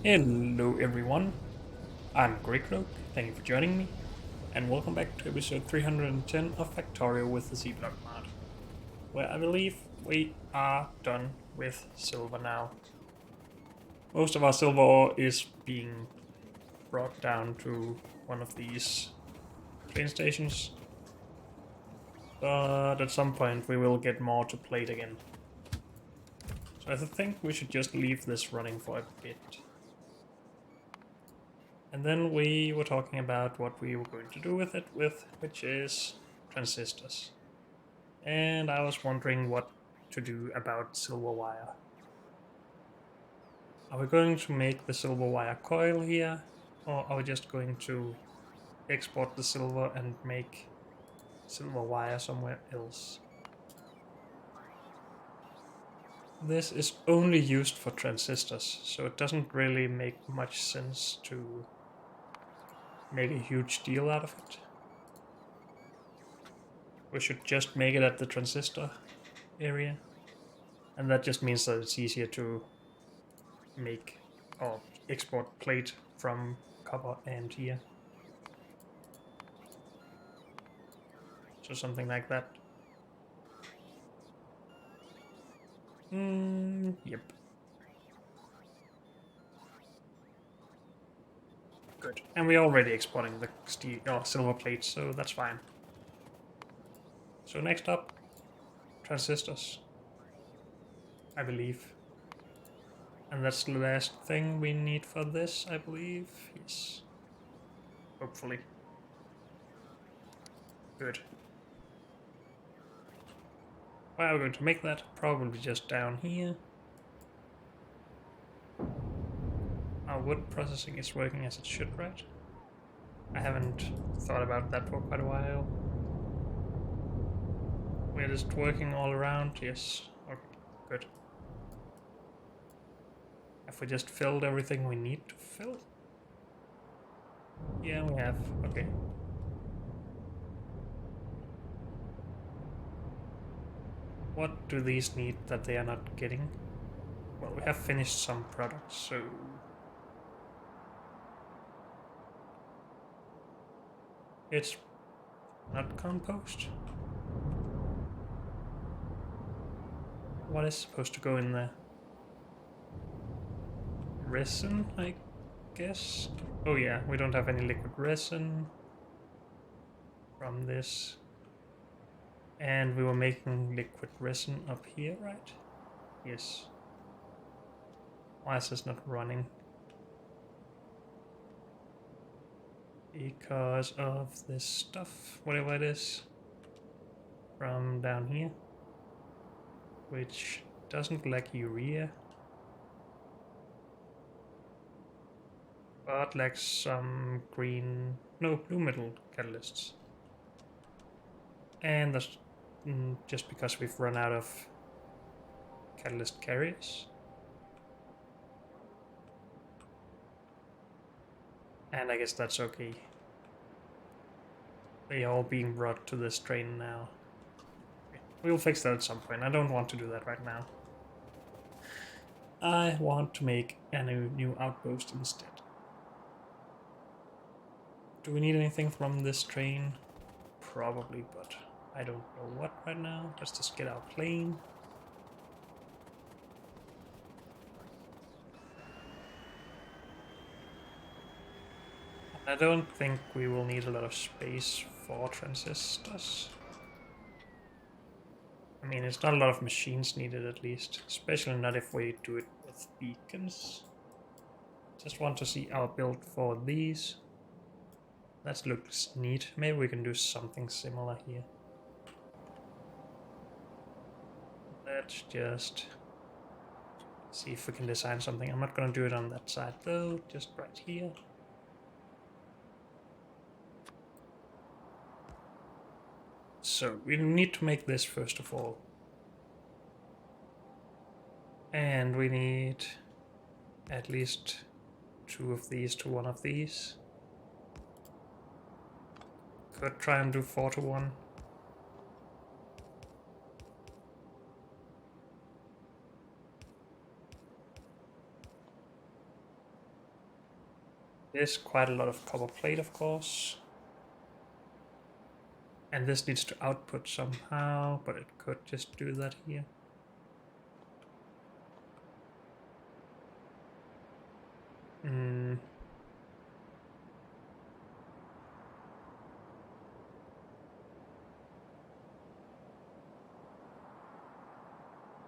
Hello everyone, I'm Greycloak, thank you for joining me, and welcome back to episode 310 of Factorio with the Z-Block mod, where I believe we are done with silver now. Most of our silver ore is being brought down to one of these train stations, but at some point we will get more to plate again. So I think we should just leave this running for a bit. And then we were talking about what we were going to do with it, which is transistors. And I was wondering what to do about silver wire. Are we going to make the silver wire coil here, or are we just going to export the silver and make silver wire somewhere else? This is only used for transistors, so it doesn't really make much sense to make a huge deal out of it. We should just make it at the transistor area. And that just means that it's easier to make or export plate from copper and here. So something like that. Yep. Good. And we're already exporting the steel or silver plates, so that's fine. So next up, transistors, I believe. And that's the last thing we need for this, I believe. Yes. Hopefully. Good. Where are we going to make that? Probably just down here. Our wood processing is working as it should, right? I haven't thought about that for quite a while. We're just working all around, yes. Okay, good. Have we just filled everything we need to fill? Yeah, we have. Okay. What do these need that they are not getting? Well, we have finished some products, so... It's not compost? What is supposed to go in there? Resin, I guess? Oh yeah, we don't have any liquid resin from this. And we were making liquid resin up here, right? Yes. Why is this not running? Because of this stuff, whatever it is, from down here, which doesn't lack urea, but lacks some blue metal catalysts. And that's just because we've run out of catalyst carriers. And I guess that's okay. They are all being brought to this train now. Okay. We'll fix that at some point. I don't want to do that right now. I want to make a new outpost instead. Do we need anything from this train? Probably, but I don't know what right now. Let's just get our plane. I don't think we will need a lot of space for transistors. I mean, it's not a lot of machines needed at least, especially not if we do it with beacons. Just want to see our build for these. That looks neat. Maybe we can do something similar here. Let's just see if we can design something. I'm not going to do it on that side though, just right here. So we need to make this first of all. And we need at least 2 of these to 1 of these. Could try and do 4 to 1. There's quite a lot of copper plate, of course. And this needs to output somehow, but it could just do that here.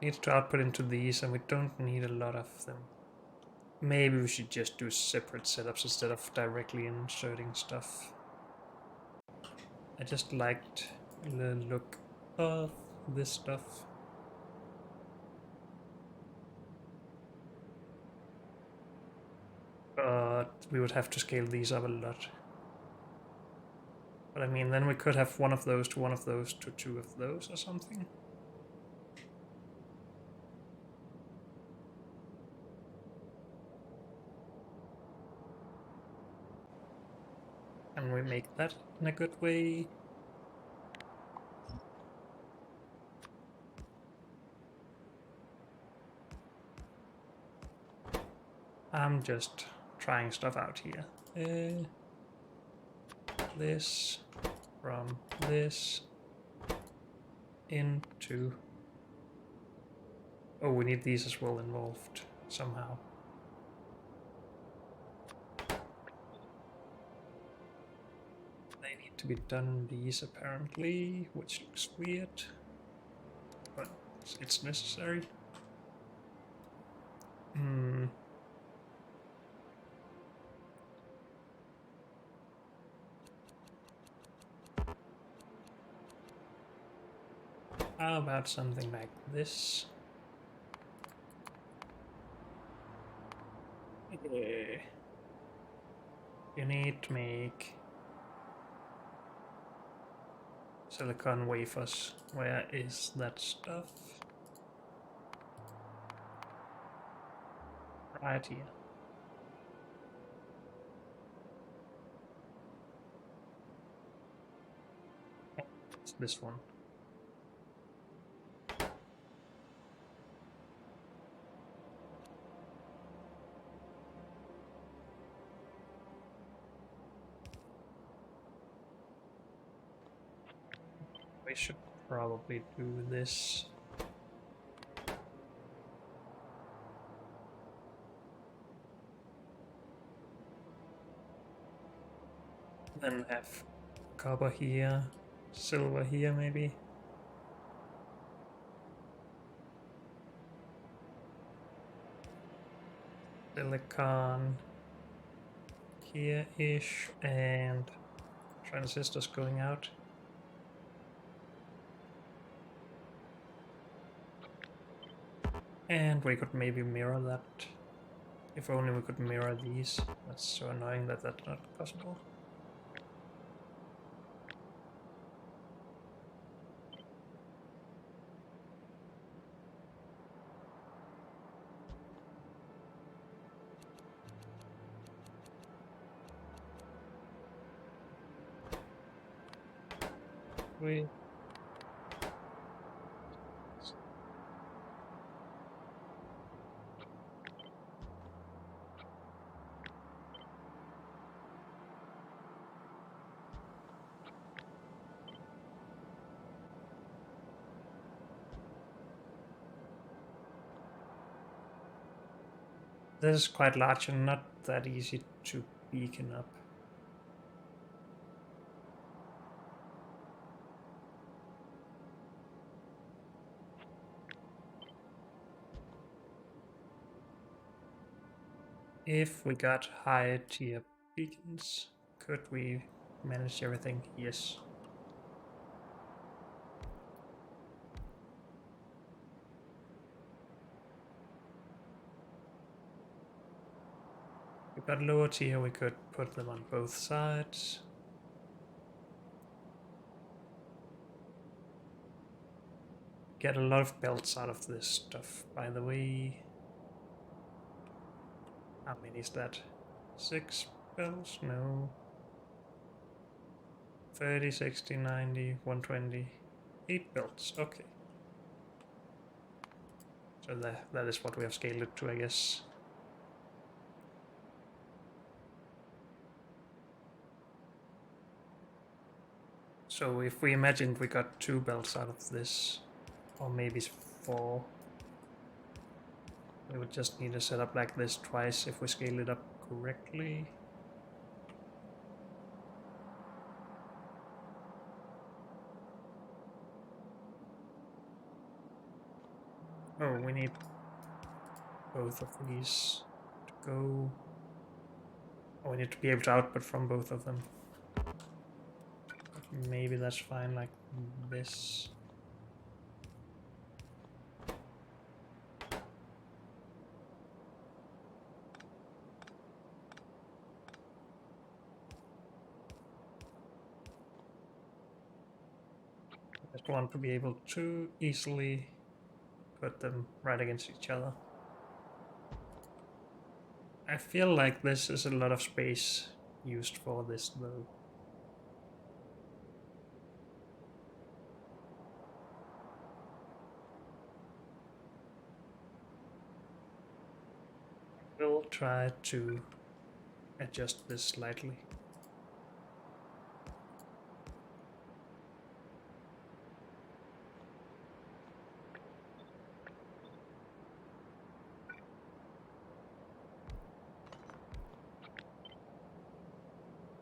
Needs to output into these, and we don't need a lot of them. Maybe we should just do separate setups instead of directly inserting stuff. I just liked the look of this stuff. But we would have to scale these up a lot. But I mean, then we could have one of those to one of those to two of those or something. And we make that in a good way. I'm just trying stuff out here. This from this into... Oh, we need these as well involved somehow. They need to be done in these apparently, which looks weird, but it's necessary. How about something like this? You need to make silicon wafers. Where is that stuff? Right here. It's this one. We should probably do this. Then have copper here, silver here maybe. Silicon here-ish, and transistors going out. And we could maybe mirror that. If only we could mirror these. That's so annoying that that's not possible. We This is quite large and not that easy to beacon up. If we got high tier beacons, could we manage everything? Yes. We got lower tier, we could put them on both sides. Get a lot of belts out of this stuff, by the way. How many is that? 6 belts? No. 30, 60, 90, 120. 8 belts, okay. So that is what we have scaled it to, I guess. So if we imagined we got 2 belts out of this, or maybe 4, we would just need to set up like this twice if we scale it up correctly. Oh, we need both of these to go. Oh, we need to be able to output from both of them. Maybe that's fine like this. I just want to be able to easily put them right against each other. I feel like this is a lot of space used for this though. We'll try to adjust this slightly.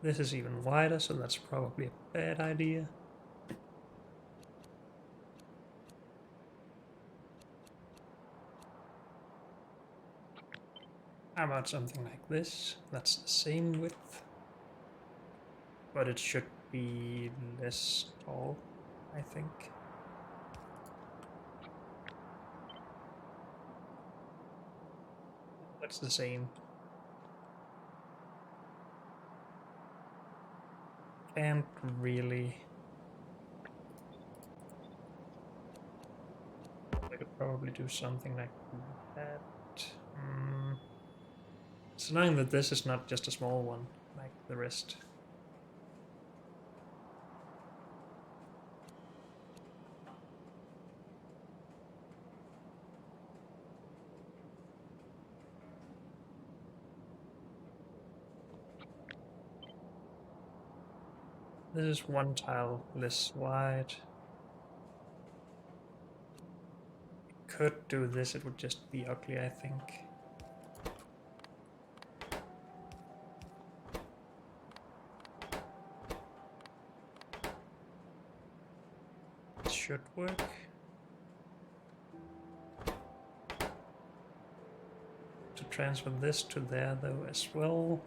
This is even wider, so that's probably a bad idea. How about something like this? That's the same width, but it should be less tall, I think. That's the same. Can't really... I could probably do something like that. It's annoying that this is not just a small one, like the rest. This is 1 tile less wide. Could do this, it would just be ugly, I think. It should work. To transfer this to there though as well.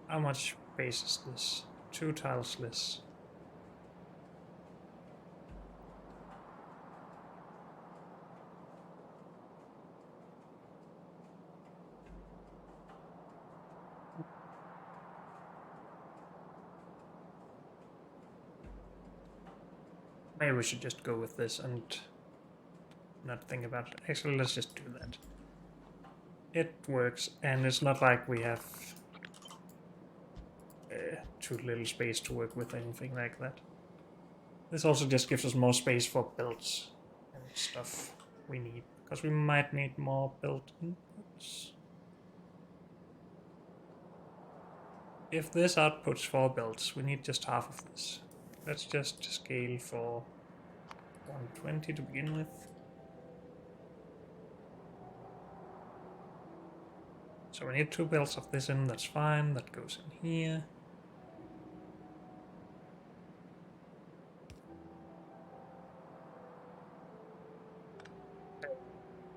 How much space is this? 2 tiles less. Maybe we should just go with this and not think about it. Actually, let's just do that. It works, and it's not like we have too little space to work with anything like that. This also just gives us more space for builds and stuff we need, because we might need more build inputs. If this outputs 4 builds, we need just half of this. Let's just scale for 120 to begin with. So we need 2 builds of this in, that's fine, that goes in here.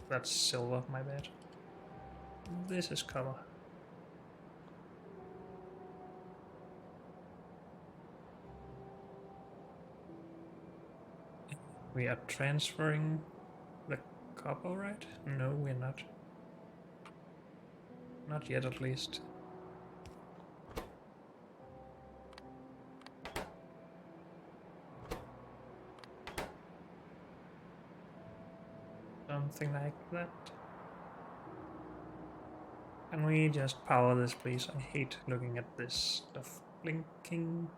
That's silver, my bad. This is copper. We are transferring the copper, right? No, we're not. Not yet, at least. Something like that. Can we just power this, please? I hate looking at this stuff blinking.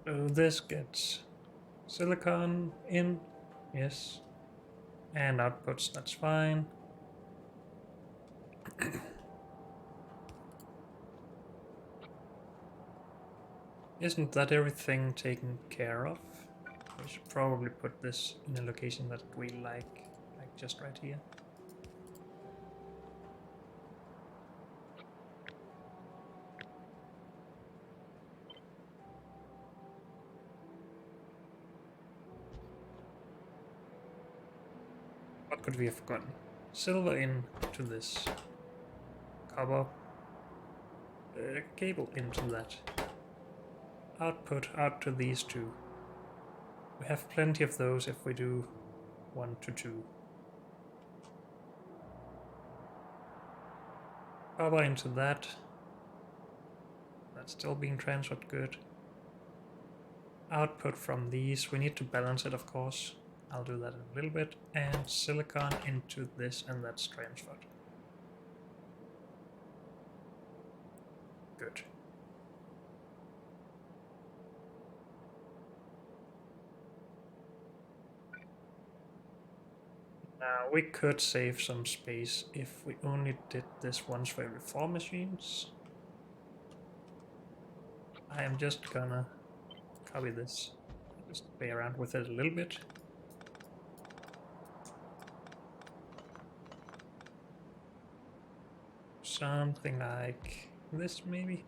So this gets silicon in, yes, and outputs, that's fine. Isn't that everything taken care of? We should probably put this in a location that we like just right here. What could we have forgotten? Silver into this. Copper. Cable into that. Output out to these two. We have plenty of those if we do 1 to 2. Copper into that. That's still being transferred good. Output from these. We need to balance it, of course. I'll do that in a little bit. And silicon into this, and that's transferred. Good. Now we could save some space if we only did this once for every 4 machines. I am just gonna copy this. Just play around with it a little bit. Something like this, maybe.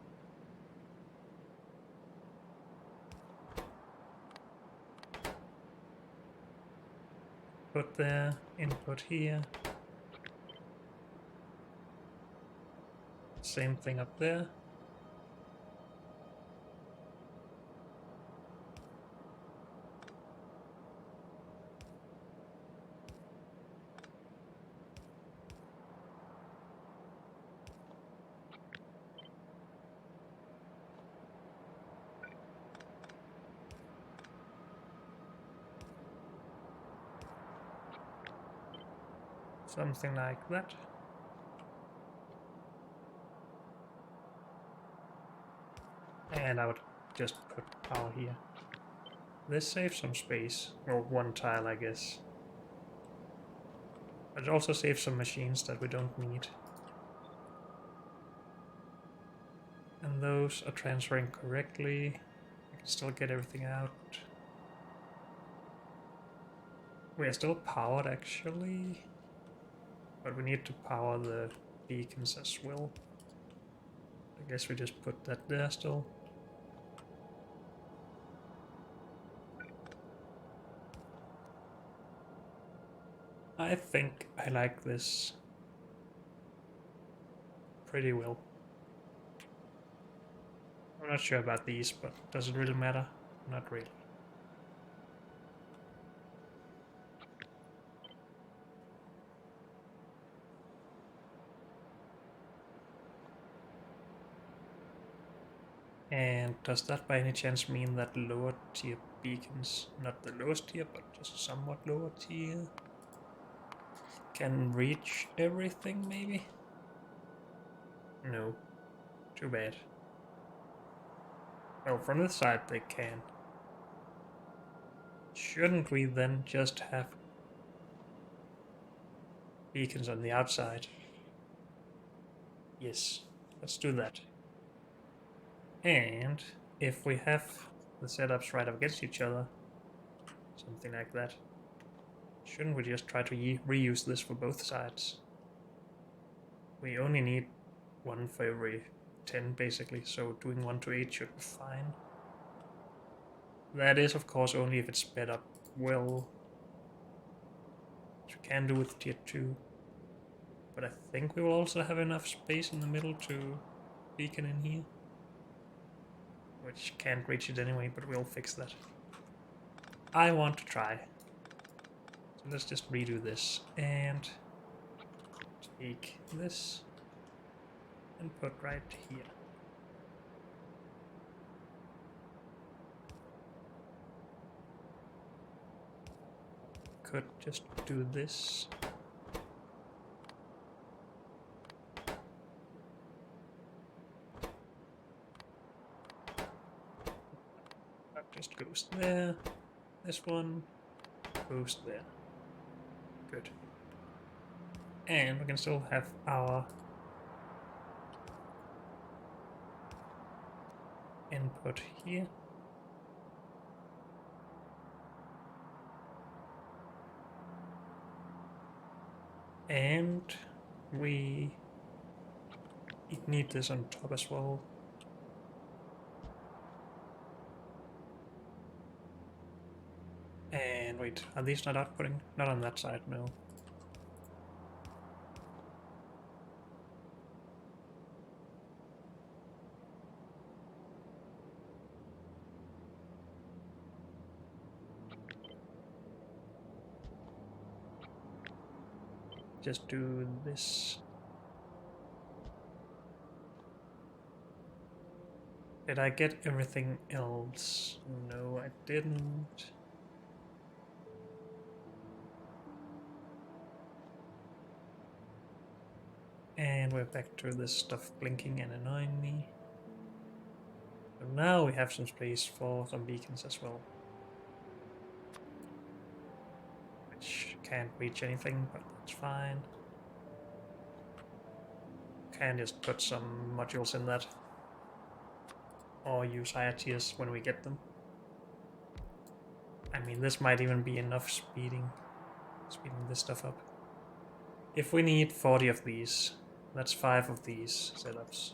Put there, input here. Same thing up there. Something like that. And I would just put power here. This saves some space. Well, 1 tile, I guess. But it also saves some machines that we don't need. And those are transferring correctly. I can still get everything out. We are still powered, actually. But we need to power the beacons as well. I guess we just put that there still. I think I like this pretty well. I'm not sure about these, but does it really matter? Not really. And does that by any chance mean that lower tier beacons, not the lowest tier, but just somewhat lower tier, can reach everything maybe? No. Too bad. Well, from this side they can. Shouldn't we then just have beacons on the outside? Yes, let's do that. And if we have the setups right up against each other, something like that, shouldn't we just try to reuse this for both sides? We only need 1 for every 10 basically, so doing 1 to 8 should be fine. That is of course only if it's sped up well, which we can do with tier 2. But I think we will also have enough space in the middle to beacon in here. Which can't reach it anyway, but we'll fix that. I want to try. So let's just redo this and take this and put right here. Could just do this. just goes there. This one goes there. Good. And we can still have our input here. And we need this on top as well. And wait, are these not outputting? Not on that side, no. Just do this. Did I get everything else? No, I didn't. And we're back to this stuff blinking and annoying me. So now we have some space for some beacons as well. Which can't reach anything, but that's fine. Can just put some modules in that. Or use higher tiers when we get them. I mean, this might even be enough speeding this stuff up. If we need 40 of these, that's 5 of these setups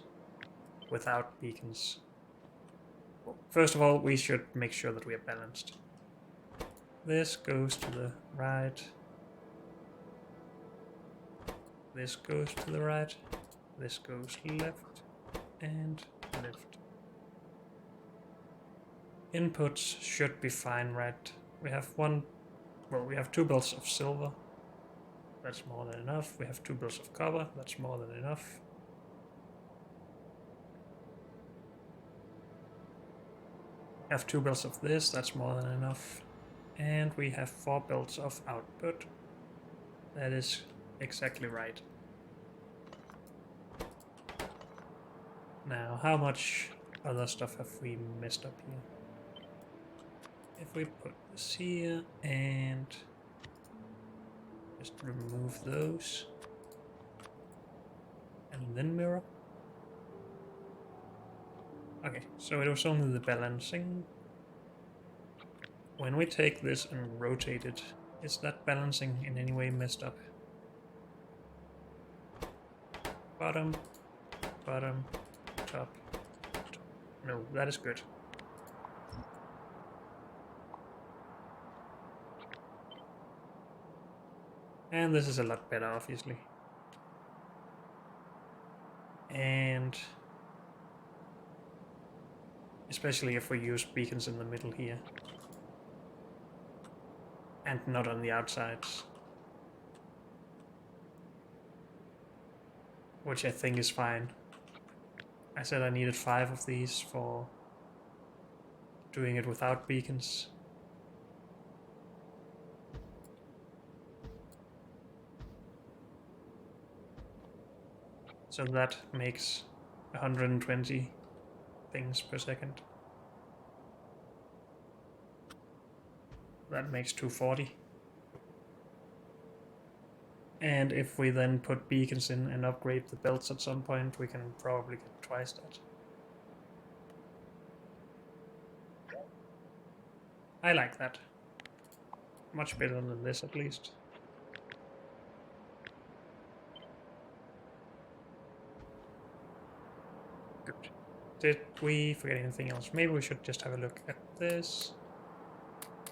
without beacons. Well, first of all, we should make sure that we are balanced. This goes to the right. This goes to the right. This goes left and left. Inputs should be fine, right? We have we have 2 belts of silver. That's more than enough. We have 2 belts of copper. That's more than enough. We have 2 belts of this. That's more than enough. And we have 4 belts of output. That is exactly right. Now, how much other stuff have we messed up here? If we put this here and just remove those and then mirror. Okay, so it was only the balancing. When we take this and rotate it, is that balancing in any way messed up? Bottom, bottom, top, top. No, that is good. And this is a lot better, obviously. And especially if we use beacons in the middle here. And not on the outsides. Which I think is fine. I said I needed 5 of these for doing it without beacons. So that makes 120 things per second. That makes 240. And if we then put beacons in and upgrade the belts at some point, we can probably get twice that. I like that. Much better than this, at least. Good. Did we forget anything else? Maybe we should just have a look at this.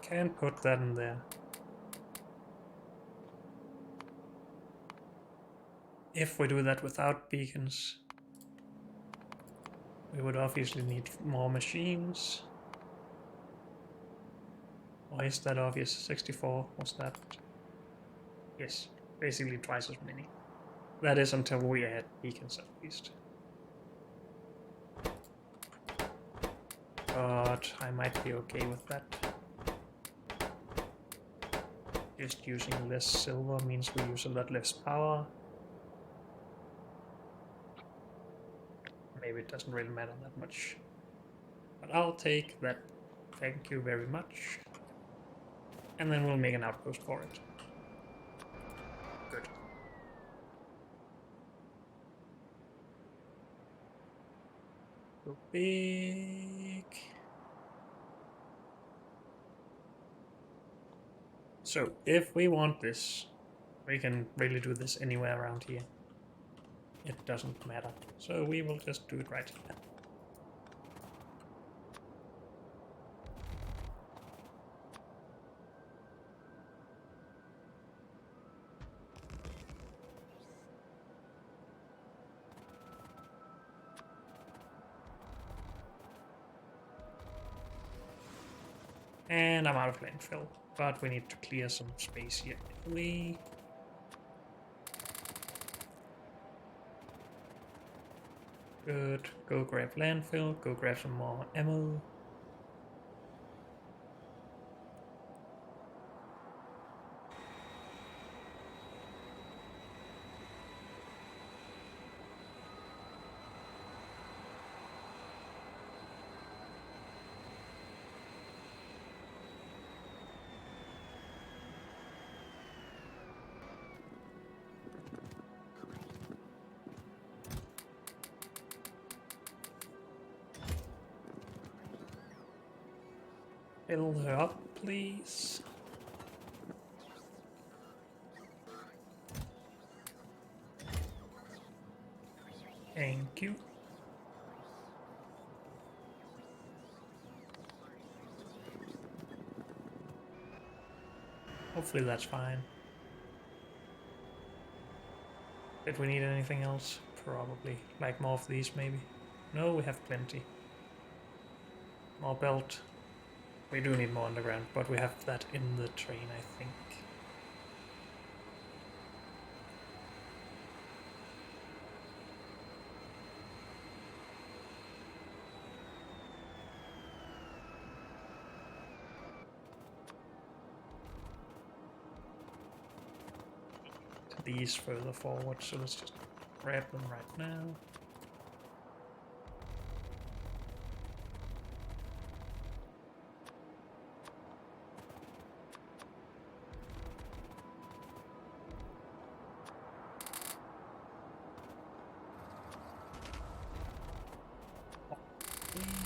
Can put that in there. If we do that without beacons, we would obviously need more machines. Or is that obvious? 64 was that? Yes, basically twice as many. That is until we add beacons at least. But I might be okay with that. Just using less silver means we use a lot less power. Maybe it doesn't really matter that much. But I'll take that Thank you very much. And then we'll make an outpost for it. Good. Go big. So, if we want this, we can really do this anywhere around here. It doesn't matter. So we will just do it right here. And I'm out of landfill, but we need to clear some space here. Good. Go grab landfill, go grab some more ammo. Fill her up, please. Thank you. Hopefully that's fine. Did we need anything else? Probably. Like more of these, maybe? No, we have plenty. More belt. We do need more underground, but we have that in the train, I think. These further forward, so let's just grab them right now.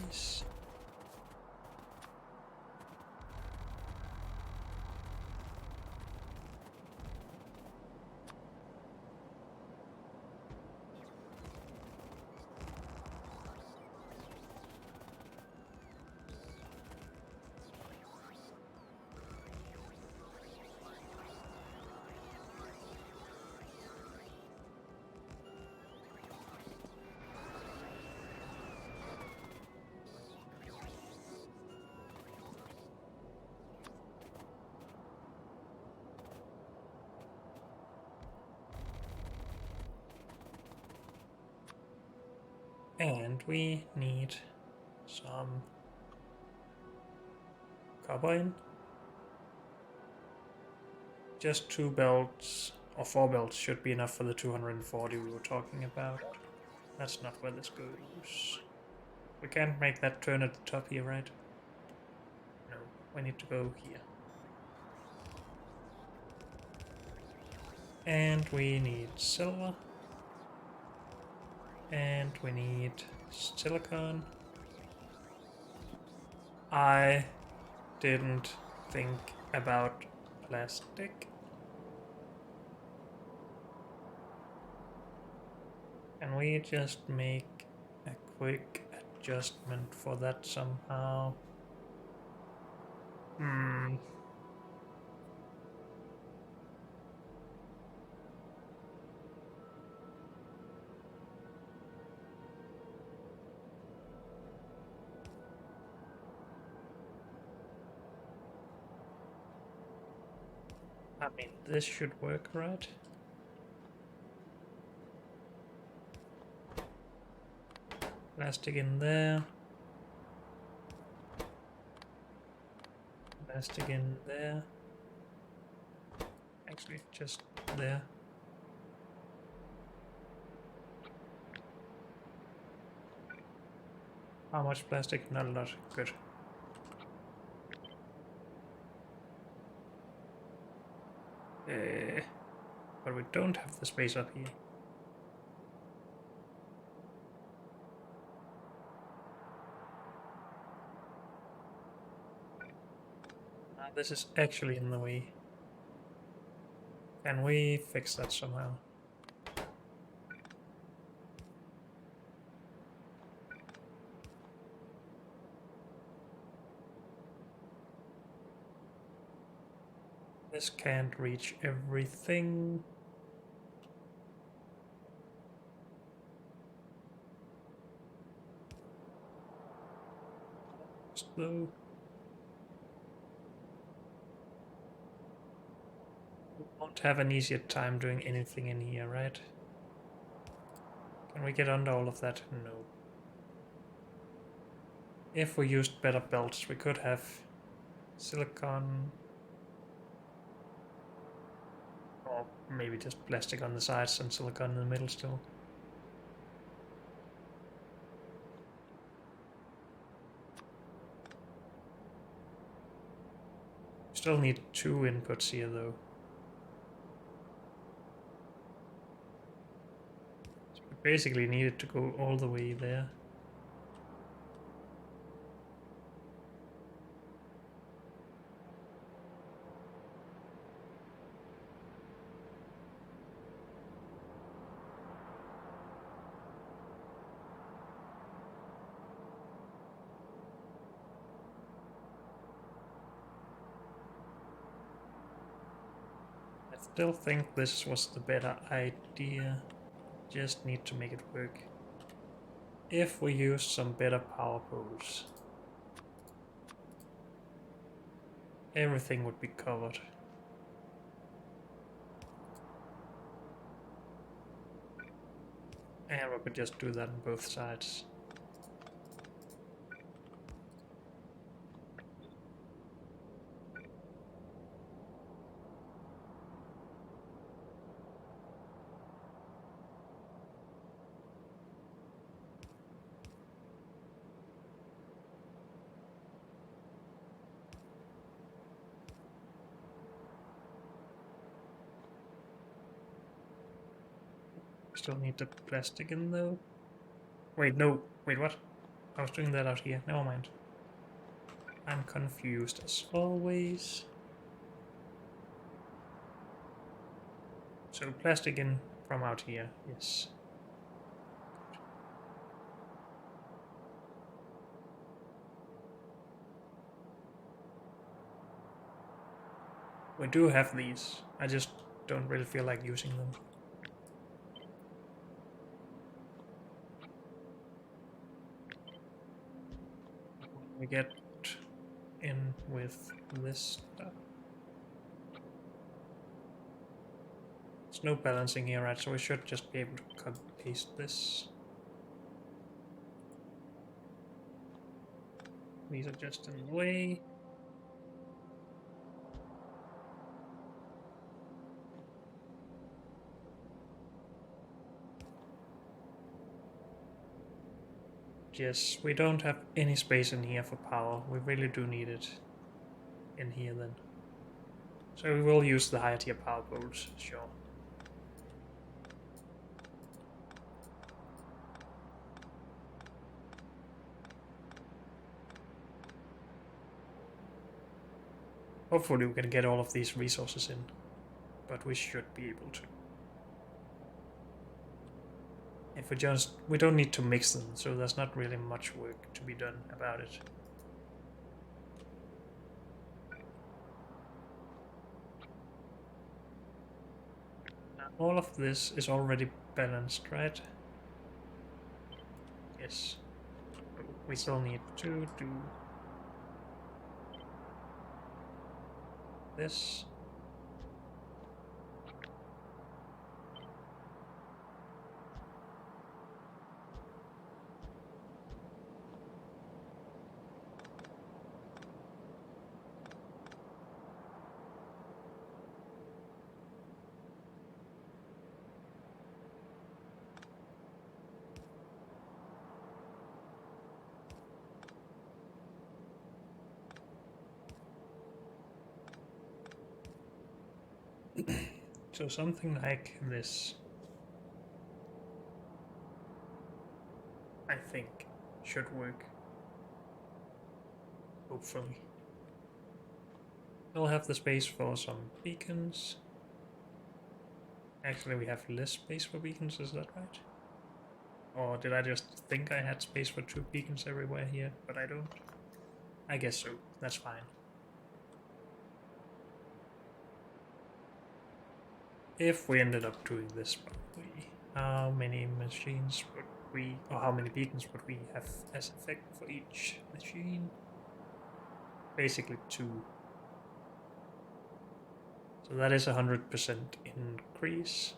Please. And we need some carbine. Just 2 belts or 4 belts should be enough for the 240 we were talking about. That's not where this goes. We can't make that turn at the top here, right? No, we need to go here. And we need silver. And we need silicon. I didn't think about plastic. Can we just make a quick adjustment for that somehow? I mean, this should work, right? Plastic in there. Plastic in there. Actually, just there. How much plastic? Not a lot. Good. But we don't have the space up here. This is actually in the way. Can we fix that somehow? This can't reach everything. Though. We won't have an easier time doing anything in here, right? Can we get under all of that? No. If we used better belts, we could have silicon, or maybe just plastic on the sides and silicon in the middle still. Still need 2 inputs here though. So we basically needed to go all the way there. I still think this was the better idea. Just need to make it work. If we use some better power poles, everything would be covered. And we could just do that on both sides. Still need the plastic in though. Wait, no. Wait, what? I was doing that out here. Never mind. I'm confused as always. So plastic in from out here, yes. We do have these. I just don't really feel like using them. We get in with this stuff. There's no balancing here, right? So we should just be able to cut and paste this. These are just in the way. Yes, we don't have any space in here for power. We really do need it in here then. So we will use the higher tier power poles, sure. Hopefully we can get all of these resources in, but we should be able to. If we don't need to mix them, so there's not really much work to be done about it. Now, all of this is already balanced, right? Yes. We still need to do this. So something like this, I think, should work. Hopefully. We'll have the space for some beacons. Actually, we have less space for beacons, is that right? Or did I just think I had space for 2 beacons everywhere here, but I don't? I guess so. That's fine. If we ended up doing this properly, how many machines would we, or how many beacons would we have as effect for each machine? Basically 2. So that is 100% increase,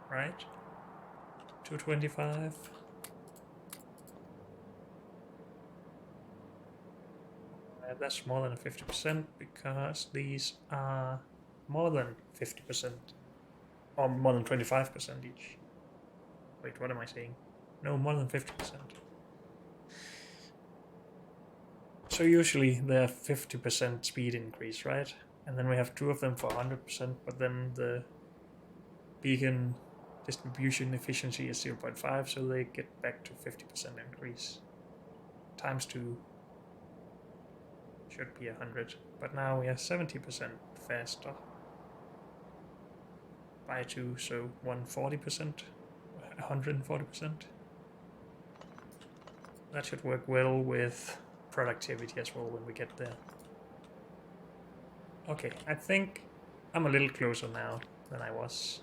right? 225. That's more than 50% because these are more than 50%, or more than 25% each. Wait, what am I saying? No, more than 50%. So usually they're 50% speed increase, right? And then we have 2 of them for 100%, but then the beacon distribution efficiency is 0.5, so they get back to 50% increase. Times 2 should be 100, but now we are 70% faster by 2, so 140%, 140%. That should work well with productivity as well when we get there. Okay, I think I'm a little closer now than I was.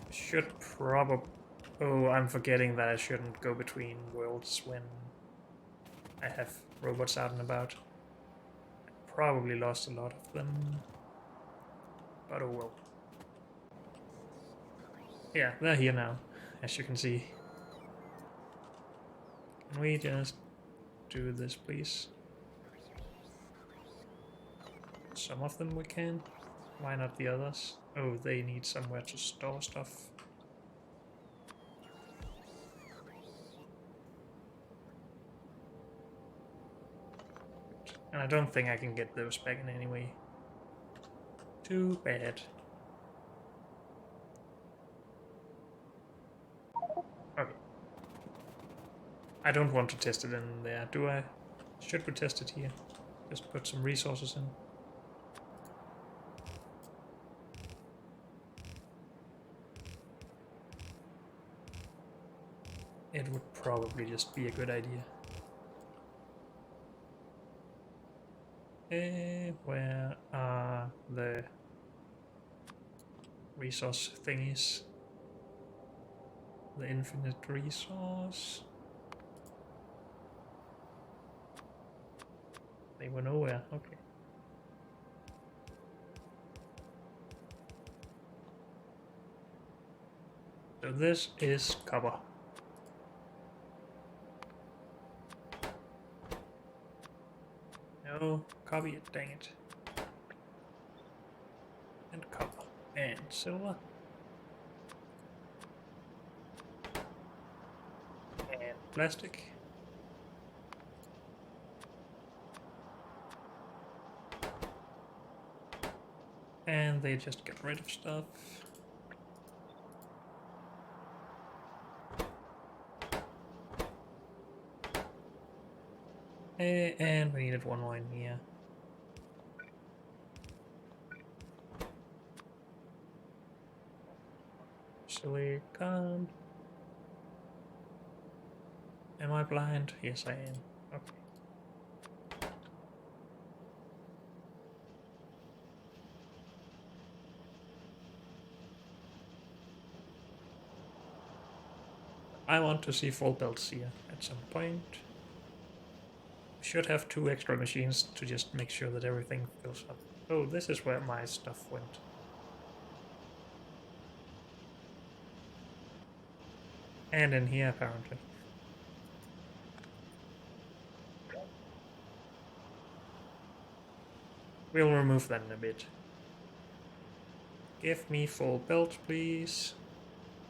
Should probably... Oh, I'm forgetting that I shouldn't go between worlds when I have robots out and about. I probably lost a lot of them, but oh well. Yeah, they're here now, as you can see. Can we just do this, please? Some of them we can. Why not the others? Oh, they need somewhere to store stuff. And I don't think I can get those back in any way. Too bad. Okay. I don't want to test it in there, do I? Should we test it here? Just put some resources in. It would probably just be a good idea. Where are the resource thingies? The infinite resource? They were nowhere, okay. So this is copper. No, copy it, dang it. And copper. And silver. And plastic. And they just get rid of stuff. And we needed one more in here. Silicon. Am I blind? Yes, I am. Okay. I want to see full belts here at some point. We should have 2 extra machines to just make sure that everything fills up. Oh, this is where my stuff went. And in here, apparently. We'll remove that in a bit. Give me full belt, please.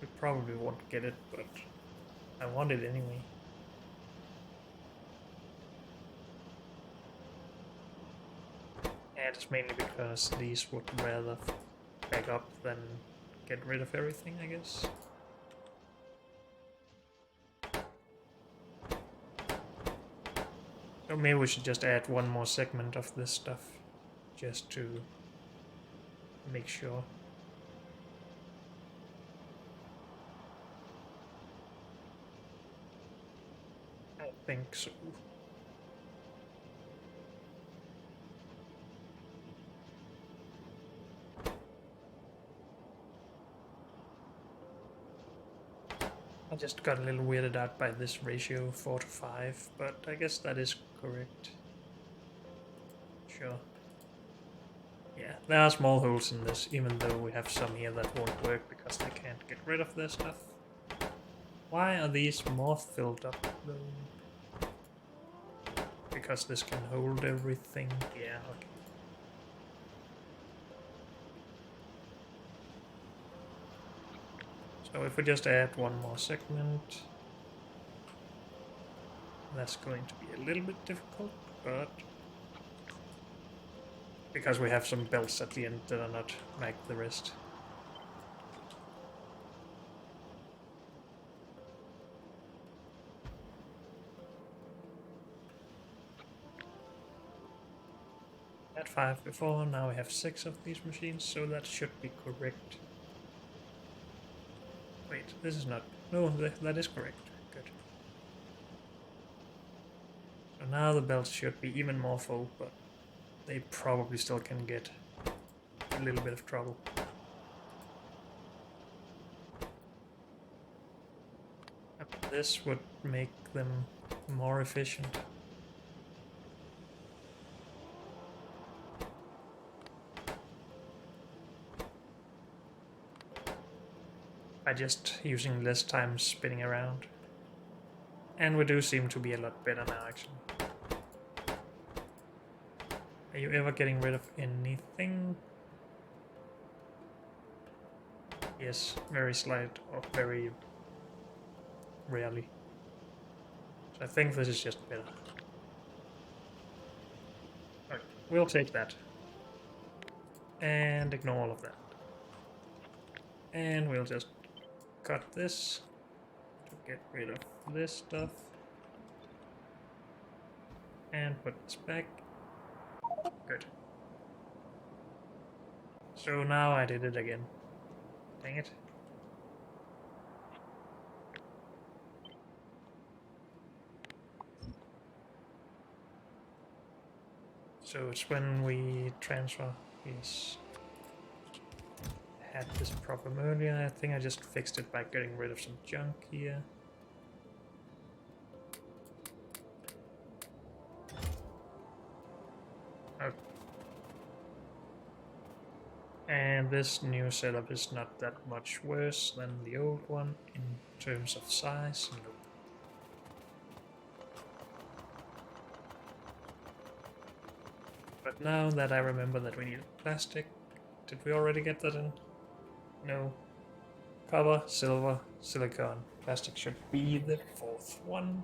We probably won't get it, but I want it anyway. Yeah, it's mainly because these would rather back up than get rid of everything, I guess. Or maybe we should just add one more segment of this stuff, just to make sure. I think so. I just got a little weirded out by this ratio 4 to 5, but I guess that is correct. Sure. Yeah, there are small holes in this, even though we have some here that won't work because they can't get rid of their stuff. Why are these more filled up though? Because this can hold everything. Yeah, okay. So if we just add one more segment, that's going to be a little bit difficult, but because we have some belts at the end that are not like the rest. Had 5 before, now we have 6 of these machines, so that should be correct. Wait, this is not... No, that is correct. Good. So now the belts should be even more full, but they probably still can get a little bit of trouble. This would make them more efficient. By just using less time spinning around. And we do seem to be a lot better now, actually. Are you ever getting rid of anything? Yes, very slight or very rarely. So I think this is just better. Alright, we'll take that. And ignore all of that. And we'll just cut this to get rid of this stuff. And put this back. Good. So now I did it again. Dang it. So it's when we transfer. Yes. Had this problem earlier. I think I just fixed it by getting rid of some junk here. Okay. And this new setup is not that much worse than the old one in terms of size. Nope. But now that I remember that we need plastic, did we already get that in? No. Copper, silver, silicon. Plastic should be the 4th one.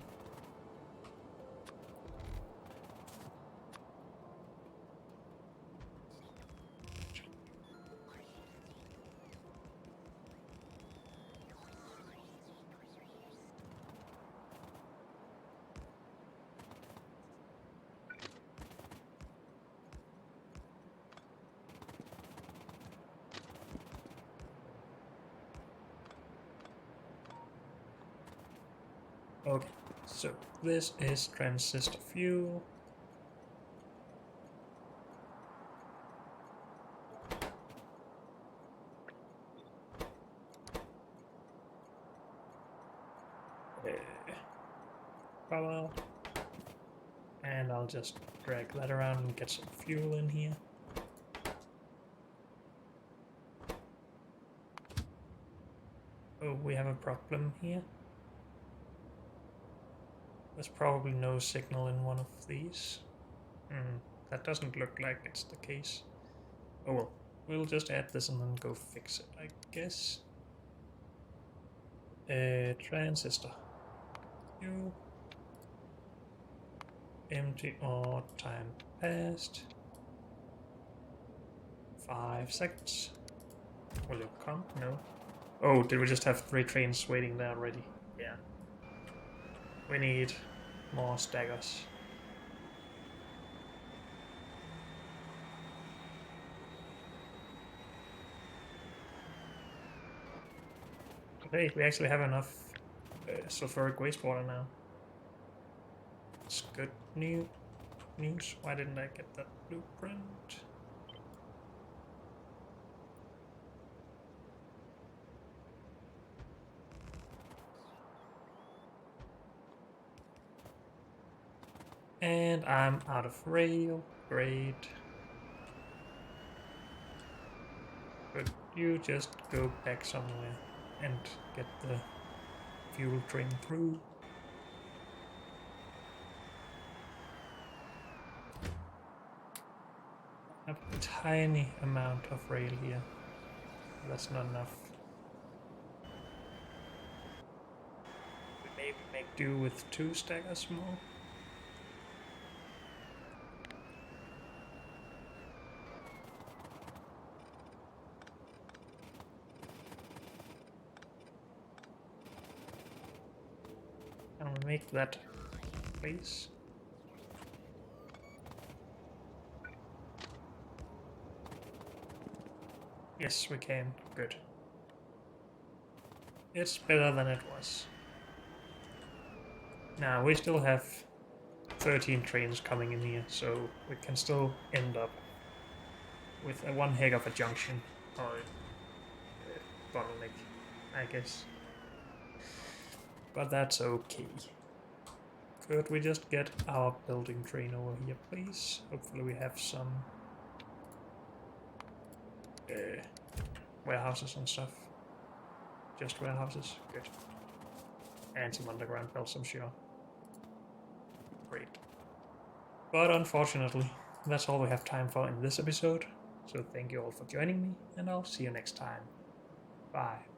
Okay, so this is transistor fuel. Power. And I'll just drag that around and get some fuel in here. Oh, we have a problem here. There's probably no signal in one of these. That doesn't look like it's the case. Oh well, we'll just add this and then go fix it, I guess. Transistor. You. Empty or time passed. 5 seconds. Will you come? No. Oh, did we just have 3 trains waiting there already? Yeah. We need more staggers. Okay, we actually have enough sulfuric wastewater now. It's good news. Why didn't I get that blueprint? And I'm out of rail. Great. Could you just go back somewhere and get the fuel train through? A tiny amount of rail here. That's not enough. We maybe make do with 2 staggers more. Can we make that, please? Yes, we can. Good. It's better than it was. Now, we still have 13 trains coming in here, so we can still end up with a one heck of a junction, or bottleneck, I guess. But that's okay. Could we just get our building train over here, please? Hopefully we have some warehouses and stuff. Just warehouses? Good. And some underground belts, I'm sure. Great. But unfortunately, that's all we have time for in this episode. So thank you all for joining me, and I'll see you next time. Bye.